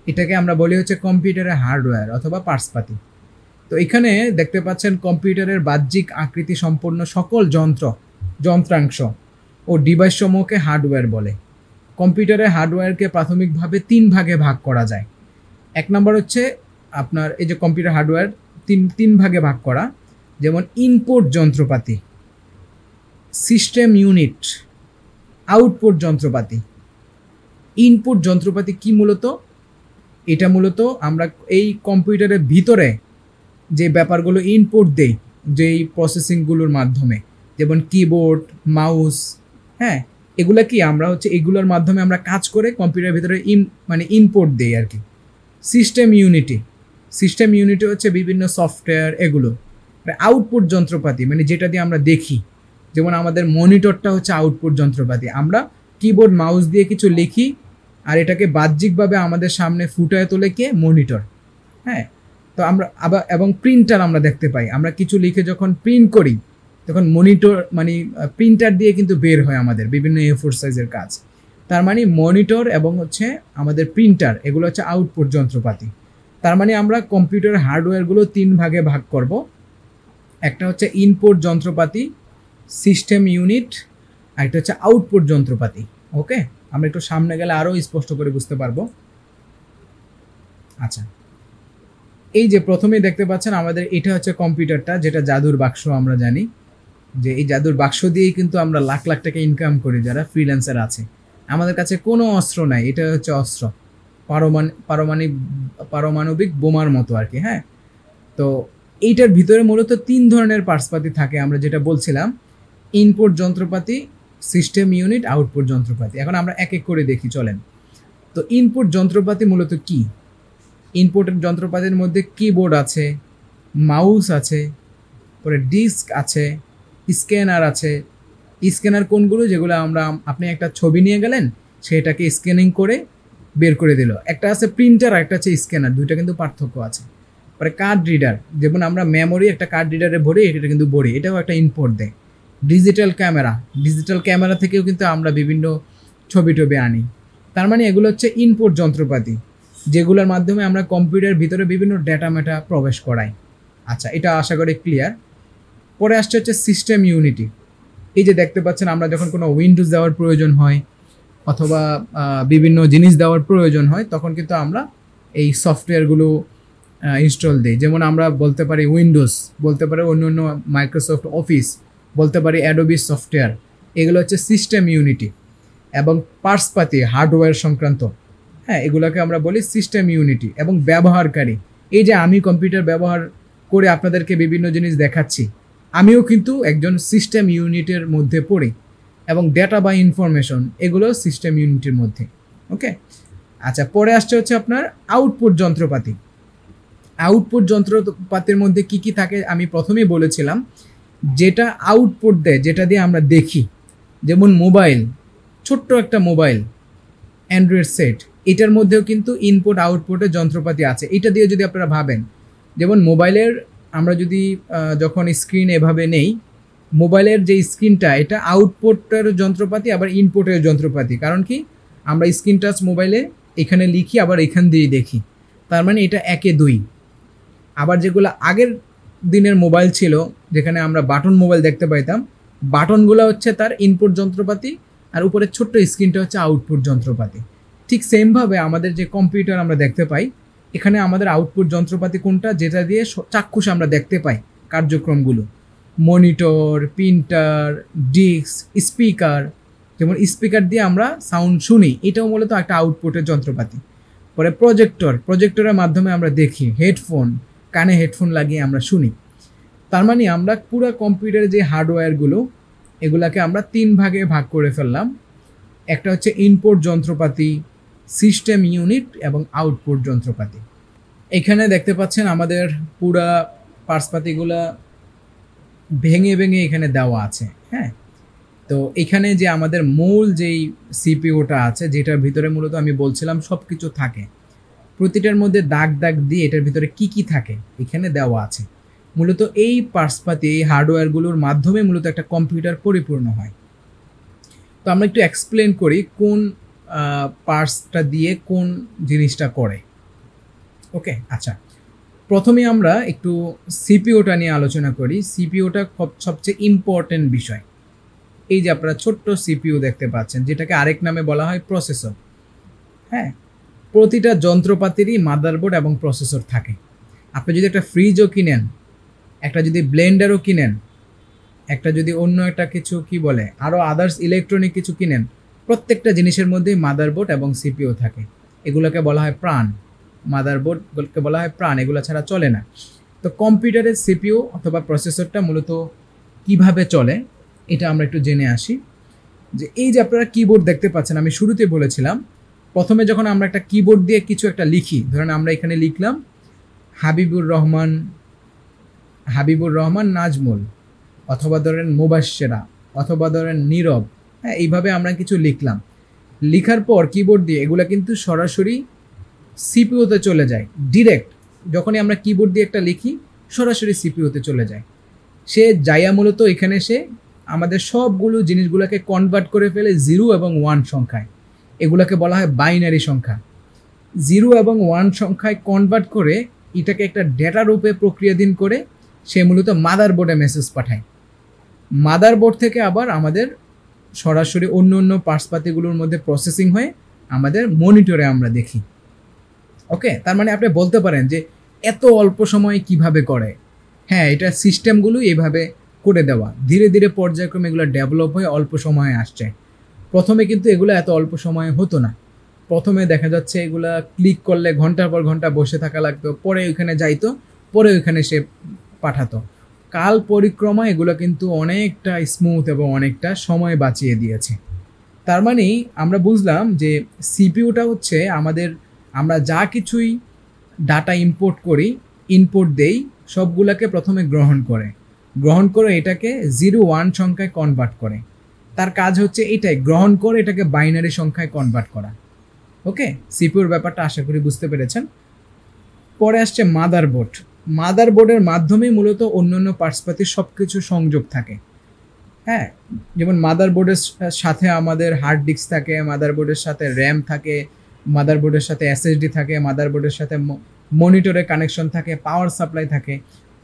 এটাকে আমরা বলি হচ্ছে কম্পিউটারের হার্ডওয়্যার অথবা পার্টসপাতি। তো এখানে দেখতে পাচ্ছেন কম্পিউটারের বাহ্যিক আকৃতি সম্পন্ন সকল যন্ত্রাংশ ও ডিভাইস সমূহকে হার্ডওয়্যার বলে। কম্পিউটারের হার্ডওয়্যারকে প্রাথমিকভাবে 3 ভাগে ভাগ করা যায়। এক নম্বর হচ্ছে আপনার এই যে কম্পিউটার হার্ডওয়্যার তিন ভাগে ভাগ করা, যেমন ইনপুট যন্ত্রপাতি, সিস্টেম ইউনিট, আউটপুট যন্ত্রপাতি। ইনপুট যন্ত্রপাতি কি মূলত? এটা মূলত আমরা এই কম্পিউটারের ভিতরে যে ব্যাপারগুলো ইনপুট দেই যেই প্রসেসিংগুলোর মাধ্যমে, যেমন কিবোর্ড, মাউস, হ্যাঁ, এগুলা কি আমরা হচ্ছে এগুলোর মাধ্যমে আমরা কাজ করে কম্পিউটারের ভিতরে মানে ইনপুট দেই আর কি। সিস্টেম ইউনিটি হচ্ছে বিভিন্ন সফটওয়্যার, এগুলো আউটপুট যন্ত্রপাতি, মানে যেটা দিয়ে আমরা দেখি। যেমন আমাদের মনিটরটা হচ্ছে আউটপুট যন্ত্রপাতি, আমরা কিবোর্ড মাউস দিয়ে কিছু লিখি আর এটাকে বাহ্যিকভাবে আমাদের সামনে ফুটায় তোলে কে? মনিটর। হ্যাঁ, তো আমরা আবার এবং প্রিন্টার আমরা দেখতে পাই, আমরা কিছু লিখে যখন প্রিন্ট করি তখন মনিটর মানে প্রিন্টার দিয়ে কিন্তু বের হয় আমাদের বিভিন্ন A4 সাইজের কাজ। তার মানে মনিটর এবং হচ্ছে আমাদের প্রিন্টার, এগুলো হচ্ছে আউটপুট যন্ত্রপাতি। তার মানে আমরা কম্পিউটার হার্ডওয়্যারগুলো 3 ভাগে ভাগ করব। একটা হচ্ছে ইনপুট যন্ত্রপাতি, সিস্টেম ইউনিট, আর একটা হচ্ছে আউটপুট যন্ত্রপাতি। ওকে, আমরা একটু সামনে গেলে আরও স্পষ্ট করে বুঝতে পারবো। আচ্ছা, এই যে প্রথমেই দেখতে পাচ্ছেন আমাদের এটা হচ্ছে কম্পিউটারটা, যেটা জাদুর বাক্স। আমরা জানি যে এই জাদুর বাক্স দিয়েই কিন্তু আমরা লাখ লাখ টাকা ইনকাম করি যারা ফ্রিল্যান্সার আছে। আমাদের কাছে কোনো অস্ত্র নাই, এটা হচ্ছে অস্ত্র, পারমাণবিক বোমার মতো আর কি। হ্যাঁ, তো এইটার ভিতরে মূলত 3 ধরনের পার্টসপাতি থাকে, আমরা যেটা বলছিলাম, ইনপুট যন্ত্রপাতি, সিস্টেম ইউনিট, আউটপুট যন্ত্রপাতি। এখন আমরা এক এক করে দেখি, চলেন। তো ইনপুট যন্ত্রপাতি মূলত কি? ইনপুটের যন্ত্রপাতির মধ্যে কিবোর্ড আছে, মাউস আছে, পরে ডিস্ক আছে, স্ক্যানার আছে। স্ক্যানার কোনগুলো? যেগুলো আপনি একটা ছবি নিয়ে গেলেন, সেটাকে স্ক্যানিং করে বের করে দিল। একটা আছে প্রিন্টার, আর একটা আছে স্ক্যানার, দুইটা কিন্তু পার্থক্য আছে। পরে কার্ড রিডার, যেমন আমরা মেমোরি একটা কার্ড রিডারে ভরি, এটা কিন্তু ভরি, এটাও একটা ইনপুট দেয়। ডিজিটাল ক্যামেরা থেকেও কিন্তু আমরা বিভিন্ন ছবি টবি আনি। তার মানে এগুলো হচ্ছে ইনপুট যন্ত্রপাতি, যেগুলোর মাধ্যমে আমরা কম্পিউটারের ভিতরে বিভিন্ন ডেটা মেটা প্রবেশ করাই। আচ্ছা, এটা আশা করি ক্লিয়ার। পরে আসছে হচ্ছে সিস্টেম ইউনিটি। এই যে দেখতে পাচ্ছেন, আমরা যখন কোনো উইন্ডোজ দেওয়ার প্রয়োজন হয় অথবা বিভিন্ন জিনিস দেওয়ার প্রয়োজন হয়, তখন কিন্তু আমরা এই সফটওয়্যারগুলো ইনস্টল দিই। যেমন আমরা বলতে পারি উইন্ডোজ, বলতে পারি অন্য অন্য মাইক্রোসফট অফিস, বলতে পারি অ্যাডোবি সফটওয়্যার। এগুলো হচ্ছে সিস্টেম ইউনিটি। এবং পার্টসপাতি, হার্ডওয়্যার সংক্রান্ত, হ্যাঁ, এগুলোকে আমরা বলি সিস্টেম ইউনিটি। এবং ব্যবহারকারী, এই যে আমি কম্পিউটার ব্যবহার করে আপনাদেরকে বিভিন্ন জিনিস দেখাচ্ছি, আমিও কিন্তু একজন সিস্টেম ইউনিটের মধ্যে পড়ি। এবং ডেটা বা ইনফরমেশন, এগুলো সিস্টেম ইউনিটের মধ্যে। ওকে, আচ্ছা, পরে আসছে হচ্ছে আপনার আউটপুট যন্ত্রপাতি। আউটপুট যন্ত্রপাতির মধ্যে কি কি থাকে আমি প্রথমেই বলেছিলাম, যেটা আউটপুট দেয়, যেটা দিয়ে আমরা দেখি। যেমন মোবাইল, ছোট্ট একটা মোবাইল অ্যান্ড্রয়েড সেট, এটার মধ্যেও কিন্তু ইনপুট আউটপুটের যন্ত্রপাতি আছে। এটা দিয়ে যদি আপনারা ভাবেন, যেমন মোবাইলের আমরা যদি যখন স্ক্রিন এভাবে নেই, মোবাইলের যে স্ক্রিনটা, এটা আউটপুটের যন্ত্রপাতি আবার ইনপুটের যন্ত্রপাতি। কারণ কি, আমরা স্ক্রিন টাচ মোবাইলে এখানে লিখি, আবার এখান দিয়েই দেখি। তার মানে এটা 1-এ 2। আবার যেগুলো আগের দিনের মোবাইল ছিল, যেখানে আমরা বাটন মোবাইল দেখতে পাইতাম, বাটনগুলো হচ্ছে তার ইনপুট যন্ত্রপাতি, আর উপরে ছোট্ট স্ক্রিনটা হচ্ছে আউটপুট যন্ত্রপাতি। ঠিক সেমভাবে আমাদের যে কম্পিউটার আমরা দেখতে পাই, এখানে আমাদের আউটপুট যন্ত্রপাতি কোনটা? যেটা দিয়ে চাক্ষুষ আমরা দেখতে পাই কার্যক্রমগুলো। Monitor, printer, disk, speaker. যেমন স্পিকার দিয়ে আমরা সাউন্ড শুনি, এটাও মূলত একটা আউটপুটের যন্ত্রপাতি। পরে প্রজেক্টরের মাধ্যমে আমরা দেখি। হেডফোন, কানে হেডফোন লাগিয়ে আমরা শুনি। তার মানে আমরা পুরো কম্পিউটারের যে হার্ডওয়্যারগুলো, এগুলাকে আমরা 3 ভাগে ভাগ করে ফেললাম। একটা হচ্ছে ইনপুট যন্ত্রপাতি, সিস্টেম ইউনিট এবং আউটপুট যন্ত্রপাতি। এখানে দেখতে পাচ্ছেন আমাদের পুরা পার্টসপাতিগুলা ভেঙে ভেঙে এখানে দেওয়া আছে। হ্যাঁ, তো এখানে যে আমাদের মূল যেই সিপিইউটা আছে, যেটার ভিতরে মূলত আমি বলছিলাম সব কিছু থাকে, প্রতিটার মধ্যে দাগ দাগ দিয়ে এটার ভিতরে কি কি থাকে এখানে দেওয়া আছে। মূলত এই পার্টসপাতি, এই হার্ডওয়্যারগুলোর মাধ্যমে মূলত একটা কম্পিউটার পরিপূর্ণ হয়। তো আমরা একটু এক্সপ্লেন করি কোন পার্টসটা দিয়ে কোন জিনিসটা করে। ওকে, আচ্ছা, প্রথমে আমরা একটু সিপিইউটা নিয়ে আলোচনা করি। সিপিইউটা সবচেয়ে ইম্পর্টেন্ট বিষয়। এই যে আপনারা ছোট্ট সিপিইউ দেখতে পাচ্ছেন, যেটাকে আরেক নামে বলা হয় প্রসেসর। হ্যাঁ, প্রতিটা যন্ত্রপাতিরই মাদারবোর্ড এবং প্রসেসর থাকে। আপনি যদি একটা ফ্রিজও কিনেন, একটা যদি ব্লেন্ডারও কিনেন, একটা যদি অন্য একটা কিছু কি বলে আরও আদার্স ইলেকট্রনিক কিছু কিনেন, প্রত্যেকটা জিনিসের মধ্যেই মাদারবোর্ড এবং সিপিইউ থাকে। এগুলোকে বলা হয় প্রাণ। মাদারবোর্ডকে বলা হয় প্রাণ, এগুলো ছাড়া চলে না। তো কম্পিউটারের সিপিইউ অথবা প্রসেসরটা মূলত কিভাবে চলে এটা আমরা একটু জেনে আসি। যে এই যে আপনারা কিবোর্ড দেখতে পাচ্ছেন, আমি শুরুতে বলেছিলাম প্রথমে যখন আমরা একটা কিবোর্ড দিয়ে কিছু একটা লিখি, ধরেন আমরা এখানে লিখলাম হাবিবুর রহমান নাজমুল, অথবা ধরেন মুবাশশেরা, অথবা ধরেন নীরব, হ্যাঁ এইভাবে আমরা কিছু লিখলাম। লিখার পর কিবোর্ড দিয়ে এগুলা কিন্তু সরাসরি সিপিইউতে চলে যায় ডিরেক্ট। যখনই আমরা কিবোর্ড দিয়ে একটা লিখি সরাসরি সিপিইউতে চলে যায়। সে যাইয়া মূলত এখানে সে আমাদের সবগুলো জিনিসগুলোকে কনভার্ট করে ফেলে 0 এবং 1 সংখ্যায়। এগুলোকে বলা হয় বাইনারি সংখ্যা। 0 এবং 1 সংখ্যায় কনভার্ট করে এটাকে একটা ডেটা রূপে প্রক্রিয়াধীন করে সে মূলত মাদারবোর্ডে মেসেজ পাঠায়। মাদারবোর্ড থেকে আবার আমাদের সরাসরি অন্য অন্য পার্টসপাতিগুলোর মধ্যে প্রসেসিং হয়ে আমাদের মনিটরে আমরা দেখি। ওকে, তার মানে আপনি বলতে পারেন যে এত অল্প সময়ে কিভাবে করে। হ্যাঁ, এটা সিস্টেমগুলো এইভাবে করে দেওয়া, ধীরে ধীরে পর্যায়ক্রমে এগুলো ডেভেলপ হয়ে অল্প সময়ে আসছে। প্রথমে কিন্তু এগুলো এত অল্প সময়ে হতো না। প্রথমে দেখা যাচ্ছে এগুলা ক্লিক করলে ঘন্টার পর ঘন্টা বসে থাকা লাগতো, পরে ওইখানে যাইতো, পরে ওইখানে সে পাঠাতো। কাল পরিক্রমা এগুলো কিন্তু অনেকটা স্মুথ এবং অনেকটা সময় বাঁচিয়ে দিয়েছে। তার মানে আমরা বুঝলাম যে সিপিইউটা হচ্ছে আমরা যা কিছুই ডাটা ইম্পোর্ট করি, ইনপুট দেই, সবগুলোকে প্রথমে গ্রহণ করে এটাকে 0 1 সংখ্যায় কনভার্ট করে। তার কাজ হচ্ছে এটাই, গ্রহণ করে এটাকে বাইনারি সংখ্যায় কনভার্ট করা। ওকে, সিপিইউর ব্যাপারটা আশা করি বুঝতে পেরেছেন। পরে আসছে মাদারবোর্ডের মাধ্যমে মূলত অন্যান্য পার্টসপাতির সব কিছু সংযোগ থাকে। হ্যাঁ, যেমন মাদারবোর্ডের সাথে আমাদের হার্ড ডিস্ক থাকে, মাদারবোর্ডের সাথে র্যাম থাকে, মাদারবোর্ডের সাথে এসএসডি থাকে, মাদারবোর্ডের সাথে মনিটরের কানেকশন থাকে, পাওয়ার সাপ্লাই থাকে।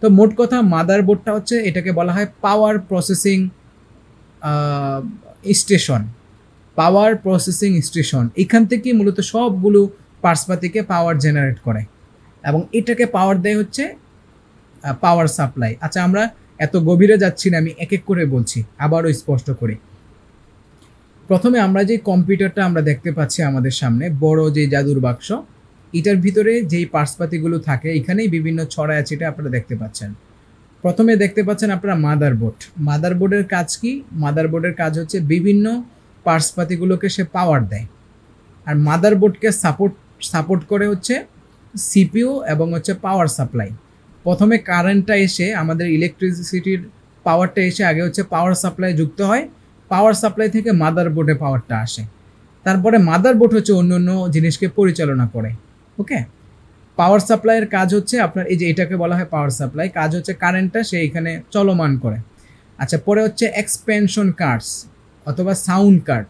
তো মোট কথা মাদারবোর্ডটা হচ্ছে, এটাকে বলা হয় পাওয়ার প্রসেসিং স্টেশন। এখান থেকে মূলত সবগুলো পার্টসপাতিকে পাওয়ার জেনারেট করে এবং এটাকে পাওয়ার দেয় হচ্ছে পাওয়ার সাপ্লাই। আচ্ছা, আমরা এত গভীরে যাচ্ছি না, আমি এক এক করে বলছি, আবারও স্পষ্ট করি। প্রথমে আমরা যে কম্পিউটারটা আমরা দেখতে পাচ্ছি আমাদের সামনে, বড় যে জাদুর বাক্স, এটার ভিতরে যেই পার্টসপাতিগুলো থাকে এখানেই বিভিন্ন ছড়াছড়ি আপনারা দেখতে পাচ্ছেন। প্রথমে দেখতে পাচ্ছেন আপনারা মাদারবোর্ডের কাজ কি? মাদারবোর্ডের কাজ হচ্ছে বিভিন্ন পার্টসপাতিগুলোকে সে পাওয়ার দেয়। আর মাদারবোর্ডকে সাপোর্ট করে হচ্ছে সিপিইউ এবং হচ্ছে পাওয়ার সাপ্লাই। প্রথমে কারেন্টটা এসে আমাদের ইলেকট্রিসিটির পাওয়ারটা এসে আগে হচ্ছে পাওয়ার সাপ্লাই যুক্ত হয়, পাওয়ার সাপ্লাই থেকে মাদারবোর্ডে পাওয়ারটা আসে। তারপরে মাদারবোর্ড হচ্ছে অন্য অন্য জিনিসকে পরিচালনা করে। ওকে, পাওয়ার সাপ্লাইয়ের কাজ হচ্ছে আপনার এই যে এটাকে বলা হয় পাওয়ার সাপ্লাই, কাজ হচ্ছে কারেন্টটা সে এখানে চলমান করে। আচ্ছা, পরে হচ্ছে এক্সপেনশন কার্ডস অথবা সাউন্ড কার্ড,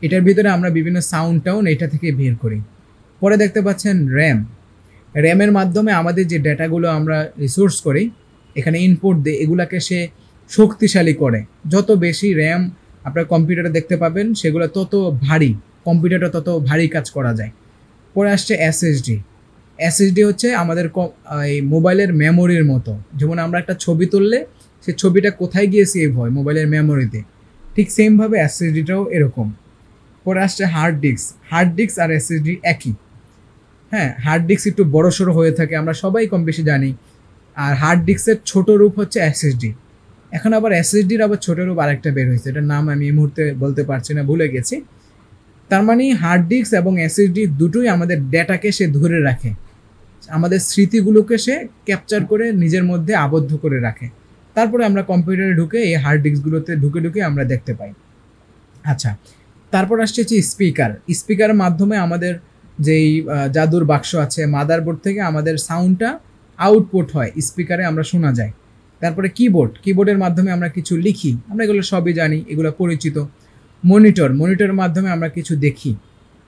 এটার ভিতরে আমরা বিভিন্ন সাউন্ড টাউন এটা থেকে বের করি। পরে দেখতে পাচ্ছেন র্যামের মাধ্যমে আমাদের যে ডেটাগুলো আমরা রিসোর্স করি, এখানে ইনপুট দিই, এগুলাকে সে শক্তিশালী করে। যত বেশি র্যাম আপনার কম্পিউটারে দেখতে পাবেন সেগুলো তত ভারী, কম্পিউটারটা তত ভারী কাজ করা যায়। পরে আসছে এসএসডি হচ্ছে আমাদের এই মোবাইলের মেমোরির মতো। যেমন আমরা একটা ছবি তুললে সে ছবিটা কোথায় গিয়ে সেভ হয়, মোবাইলের মেমোরিতে, ঠিক সেমভাবে এসএসডিটাও এরকম। পরে আসছে হার্ড ডিস্ক আর এসএসডি একই। হ্যাঁ, হার্ড ডিস্ক একটু বড় সড়ো হয়ে থাকে, আমরা সবাই কম বেশি জানি। আর হার্ড ডিস্কের ছোট রূপ হচ্ছে এসএসডি। এখন আবার এসএসডির আবার ছোট রূপ আরেকটা বের হয়েছে, এটার নাম আমি এই মুহূর্তে বলতে পারছি না, ভুলে গেছি। তার মানে হার্ড ডিস্ক এবং এসএসডি দুটোই আমাদের ডেটাকে সে ধরে রাখে, আমাদের স্মৃতিগুলোকে সে ক্যাপচার করে নিজের মধ্যে আবদ্ধ করে রাখে। তারপরে আমরা কম্পিউটারে ঢুকে এই হার্ড ডিস্কগুলোতে ঢুকে আমরা দেখতে পাই। আচ্ছা, তারপর আসছে হচ্ছে স্পিকারের মাধ্যমে আমাদের যেই জাদুর বাক্স আছে, মাদারবোর্ড থেকে আমাদের সাউন্ডটা আউটপুট হয়, স্পিকারে আমরা শোনা যায়। তারপরে কিবোর্ডের মাধ্যমে আমরা কিছু লিখি, আমরা এগুলো সবই জানি, এগুলো পরিচিত। মনিটরের মাধ্যমে আমরা কিছু দেখি।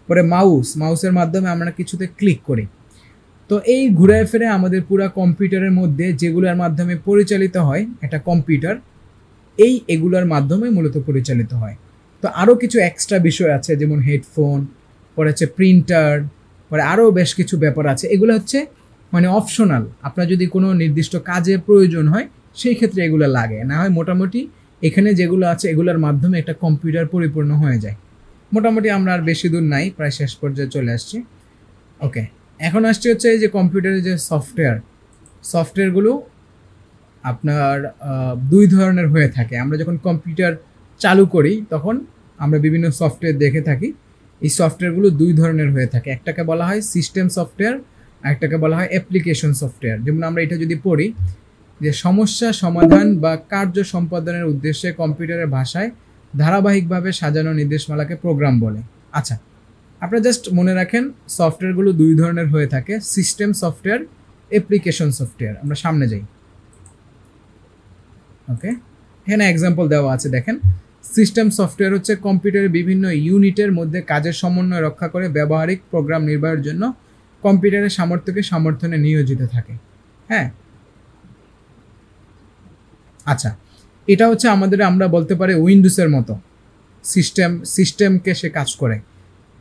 পরে মাউসের মাধ্যমে আমরা কিছুতে ক্লিক করি। তো এই ঘুরে ফিরে আমাদের পুরা কম্পিউটারের মধ্যে যেগুলোর মাধ্যমে পরিচালিত হয় একটা কম্পিউটার, এগুলোর মাধ্যমে মূলত পরিচালিত হয়। তো আরও কিছু এক্সট্রা বিষয় আছে, যেমন হেডফোন, পরে হচ্ছে প্রিন্টার, পরে আরও বেশ কিছু ব্যাপার আছে। এগুলো হচ্ছে মানে অপশনাল, আপনার যদি কোনো নির্দিষ্ট কাজে প্রয়োজন হয় সেই ক্ষেত্রে এগুলো লাগে, না হয় মোটামুটি এখানে যেগুলো আছে এগুলোর মাধ্যমে একটা কম্পিউটার পরিপূর্ণ হয়ে যায়। মোটামুটি আমরা আর বেশি দূর নাই, প্রায় শেষ পর্যায়ে চলে আসছি। ওকে, এখন আসছে হচ্ছে এই যে কম্পিউটারের যে সফটওয়্যারগুলো আপনার দুই ধরনের হয়ে থাকে। আমরা যখন কম্পিউটার চালু করি তখন আমরা বিভিন্ন সফটওয়্যার দেখে থাকি। এই সফটওয়্যারগুলো দুই ধরনের হয়ে থাকে, একটাকে বলা হয় সিস্টেম সফটওয়্যার, আর একটাকে বলা হয় অ্যাপ্লিকেশন সফটওয়্যার। যেমন আমরা এটা যদি পড়ি যে সমস্যা সমাধান বা কার্য সম্পাদনের উদ্দেশ্যে কম্পিউটারের ভাষায় ধারাবাহিকভাবে সাজানো নির্দেশমালাকে প্রোগ্রাম বলে। আচ্ছা, আপনারা জাস্ট মনে রাখেন সফটওয়্যারগুলো দুই ধরনের হয়ে থাকে, সিস্টেম সফটওয়্যার, অ্যাপ্লিকেশন সফটওয়্যার। আমরা সামনে যাই। ওকে, এখানে এক্সাম্পল দেওয়া আছে, দেখেন। সিস্টেম সফটওয়্যার হচ্ছে কম্পিউটারের বিভিন্ন ইউনিটের মধ্যে কাজের সমন্বয় রক্ষা করে ব্যবহারিক প্রোগ্রাম নির্বাহের জন্য কম্পিউটারের সামর্থ্যকে সমর্থনে নিয়োজিত থাকে। হ্যাঁ, আচ্ছা, এটা হচ্ছে আমাদের, আমরা বলতে পারি উইন্ডোজের মতো সিস্টেমকে সে কাজ করে।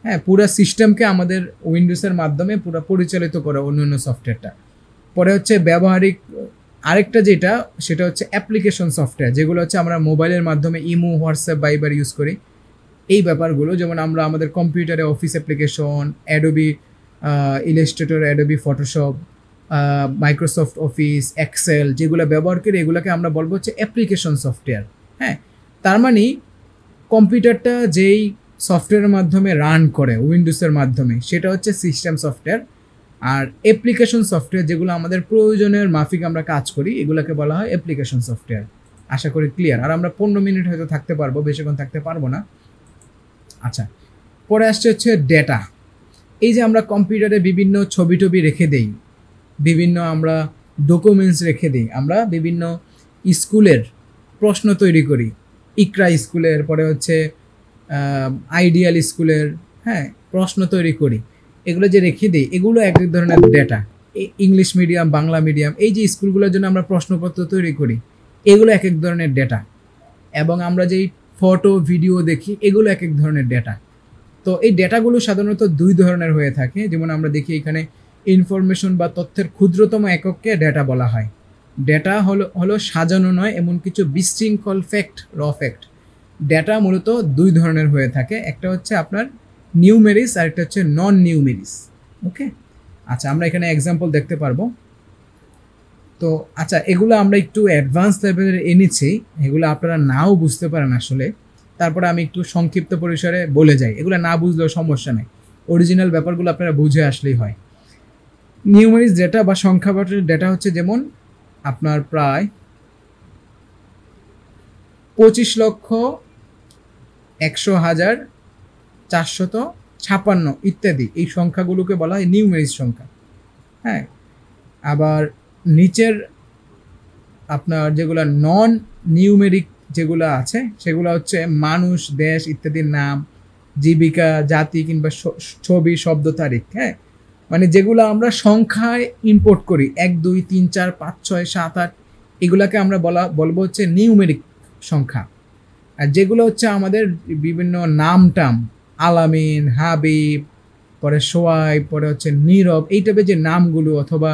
হ্যাঁ, পুরো সিস্টেমকে আমাদের উইন্ডোজের মাধ্যমে পুরো পরিচালিত করে অন্যান্য সফটওয়্যারটা। পরে হচ্ছে ব্যবহারিক আরেকটা যেটা, সেটা হচ্ছে অ্যাপ্লিকেশন সফটওয়্যার, যেগুলো হচ্ছে আমরা মোবাইলের মাধ্যমে ইমো, হোয়াটসঅ্যাপ, ভাইবার ইউজ করি। এই ব্যাপারগুলো যেমন আমরা আমাদের কম্পিউটারে office application, Adobe Illustrator, Adobe Photoshop, Microsoft Office, Excel যেগুলো ব্যবহার করি, এগুলোকে আমরা বলবো হচ্ছে অ্যাপ্লিকেশন সফটওয়্যার। হ্যাঁ, তার মানে কম্পিউটারটা যেই সফটওয়্যারের মাধ্যমে রান করে উইন্ডোজের মাধ্যমে, সেটা হচ্ছে সিস্টেম সফটওয়্যার। আর অ্যাপ্লিকেশন সফটওয়্যার যেগুলো আমাদের প্রয়োজনের মাফিক আমরা কাজ করি, এগুলোকে বলা হয় অ্যাপ্লিকেশন সফটওয়্যার। আশা করি ক্লিয়ার। আর আমরা 15 মিনিট হয়তো থাকতে পারবো, বেশিক্ষণ থাকতে পারবো না। আচ্ছা, পরে আসছে হচ্ছে ডেটা। এই যে আমরা কম্পিউটারে বিভিন্ন ছবি টবি রেখে দেই, বিভিন্ন আমরা ডকুমেন্টস রেখে দিই, আমরা বিভিন্ন স্কুলের প্রশ্ন তৈরি করি, ইকরা স্কুলের, পরে হচ্ছে আইডিয়াল স্কুলের, হ্যাঁ, প্রশ্ন তৈরি করি, এগুলো যে রেখে দিই, এগুলো এক এক ধরনের data. English medium, Bangla medium, এই যে স্কুলগুলোর জন্য আমরা প্রশ্নপত্র তৈরি করি, এগুলো এক এক ধরনের ডেটা। এবং আমরা যেই ফটো ভিডিও দেখি, এগুলো এক এক ধরনের ডেটা। তো এই ডেটাগুলো সাধারণত দুই ধরনের হয়ে থাকে। যেমন আমরা দেখি এখানে ইনফরমেশন বা তথ্যের ক্ষুদ্রতম এককে ডেটা বলা হয়। ডেটা হলো সাজানো নয় এমন কিছু বিশৃঙ্খল ফ্যাক্ট, র ফ্যাক্ট। ডেটা মূলত দুই ধরনের হয়ে থাকে, একটা হচ্ছে আপনার নিউমেরিস আর একটা হচ্ছে নন নিউমেরিস। ওকে, আচ্ছা, আমরা এখানে এক্সাম্পল দেখতে পারবো। তো আচ্ছা, এগুলো আমরা একটু অ্যাডভান্স লেভেলের এনেছি, এগুলো আপনারা নাও বুঝতে পারেন আসলে। তারপরে আমি একটু সংক্ষিপ্ত পরিসরে বলে যাই, এগুলো না বুঝলেও সমস্যা নেই, অরিজিনাল ব্যাপারগুলো আপনারা বুঝে আসলেই হয়। নিউমেরিস ডেটা বা সংখ্যাবাচক ডেটা হচ্ছে যেমন আপনার প্রায় 25,100,456 ইত্যাদি, এই সংখ্যাগুলোকে বলা হয় নিউমেরিস সংখ্যা। হ্যাঁ, আবার নিচের আপনার যেগুলো নন নিউমেরিক যেগুলো আছে, সেগুলো হচ্ছে মানুষ, দেশ ইত্যাদির নাম, জীবিকা, জাতি কিংবা ছবি, শব্দ, তারিখ। হ্যাঁ, মানে যেগুলো আমরা সংখ্যায় ইম্পোর্ট করি, 1, 2, 3, 4, 5, 6, 7, 8, এগুলাকে আমরা বলবো হচ্ছে নিউমেরিক সংখ্যা। আর যেগুলো হচ্ছে আমাদের বিভিন্ন নাম টাম, আলামিন, হাবিব, পরে সোয়াইব, পরে হচ্ছে নীরব, এই টাইপের যে নামগুলো, অথবা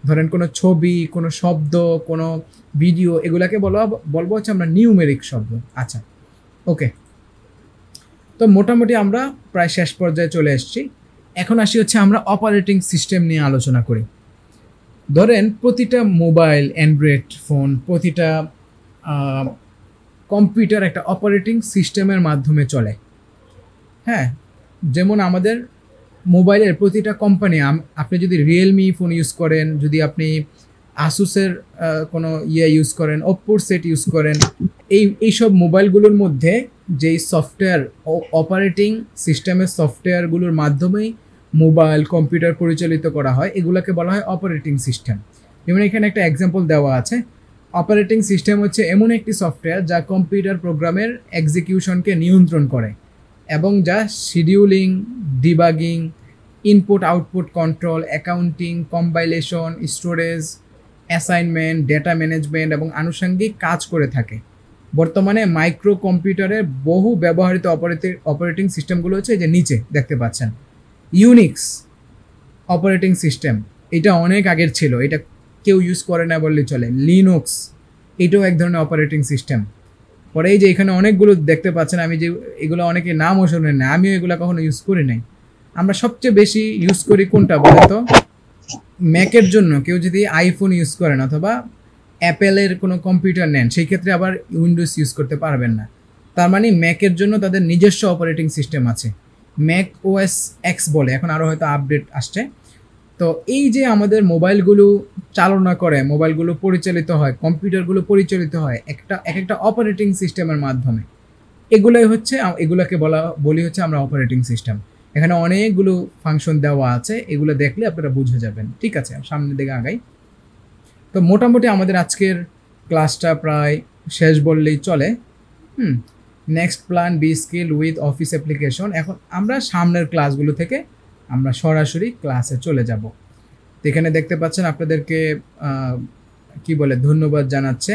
ধরেন কোনো ছবি, কোনো শব্দ, কোনো ভিডিও, এগুলাকে বলবো হচ্ছে আমরা নিউমেরিক শব্দ। আচ্ছা, ওকে, তো মোটামুটি আমরা প্রায় শেষ পর্যায়ে চলে এসেছি। এখন আসি হচ্ছে আমরা অপারেটিং সিস্টেম নিয়ে আলোচনা করি। ধরেন প্রতিটা মোবাইল, অ্যান্ড্রয়েড ফোন, প্রতিটা কম্পিউটার একটা অপারেটিং সিস্টেমের মাধ্যমে চলে। হ্যাঁ, যেমন আমাদের মোবাইলের প্রতিটা কোম্পানি, আপনি যদি রিয়েলমি ফোন ইউজ করেন, যদি আপনি আসুসের কোনো ইউজ করেন, ওপ্পোর সেট ইউজ করেন, এইসব মোবাইলগুলোর মধ্যে যেই সফটওয়্যার, অপারেটিং সিস্টেমের সফটওয়্যারগুলোর মাধ্যমেই মোবাইল, কম্পিউটার পরিচালিত করা হয়, এগুলোকে বলা হয় অপারেটিং সিস্টেম। যেমন এখানে একটা এক্সাম্পল দেওয়া আছে। অপারেটিং সিস্টেম হচ্ছে এমন একটি সফটওয়্যার যা কম্পিউটার প্রোগ্রামের এক্সিকিউশনকে নিয়ন্ত্রণ করে এবং যা scheduling, debugging, input output control, accounting, compilation, storage, assignment, data management এবং আনুষঙ্গিক কাজ করে থাকে। বর্তমানে মাইক্রো কম্পিউটারের বহু ব্যবহৃত অপারেটিং সিস্টেমগুলো হচ্ছে যে নিচে দেখতে পাচ্ছেন। ইউনিক্স অপারেটিং সিস্টেম, এটা অনেক আগের ছিল, এটা কেউ ইউজ করে না বললে চলে। লিনাক্স, এটাও এক ধরনের অপারেটিং সিস্টেম। পরে এই যে এখানে অনেকগুলো দেখতে পাচ্ছেন, আমি যে এগুলো অনেকে নামও শোনেন না, আমিও এগুলো কখনো ইউজ করি নাই। আমরা সবচেয়ে বেশি ইউজ করি কোনটা বলে তো? ম্যাকের জন্য কেউ যদি আইফোন ইউজ করেন অথবা অ্যাপেলের কোনো কম্পিউটার নেন, সেই ক্ষেত্রে আবার উইন্ডোজ ইউজ করতে পারবেন না। তার মানে ম্যাকের জন্য তাদের নিজস্ব অপারেটিং সিস্টেম আছে, ম্যাক ওএস এক্স বলে, এখন আরও হয়তো আপডেট আসছে। তো এই যে আমাদের মোবাইলগুলো চালনা করে, মোবাইলগুলো পরিচালিত হয়, কম্পিউটারগুলো পরিচালিত হয় এক একটা অপারেটিং সিস্টেমের মাধ্যমে, এগুলোই হচ্ছে, এগুলোকে বলি হচ্ছে আমরা অপারেটিং সিস্টেম। এখানে অনেকগুলো ফাংশন দেওয়া আছে, এগুলো দেখলে আপনারা বুঝে যাবেন। ঠিক আছে, সামনের দিকে আগাই। তো মোটামুটি আমাদের আজকের ক্লাসটা প্রায় শেষ বললেই চলে। Next plan B skill with office application. এখন আমরা সামনের ক্লাসগুলো থেকে আমরা সরাসরি ক্লাসে চলে যাব। তো এখানে দেখতে পাচ্ছেন আপনাদেরকে কি বলে ধন্যবাদ জানাচ্ছে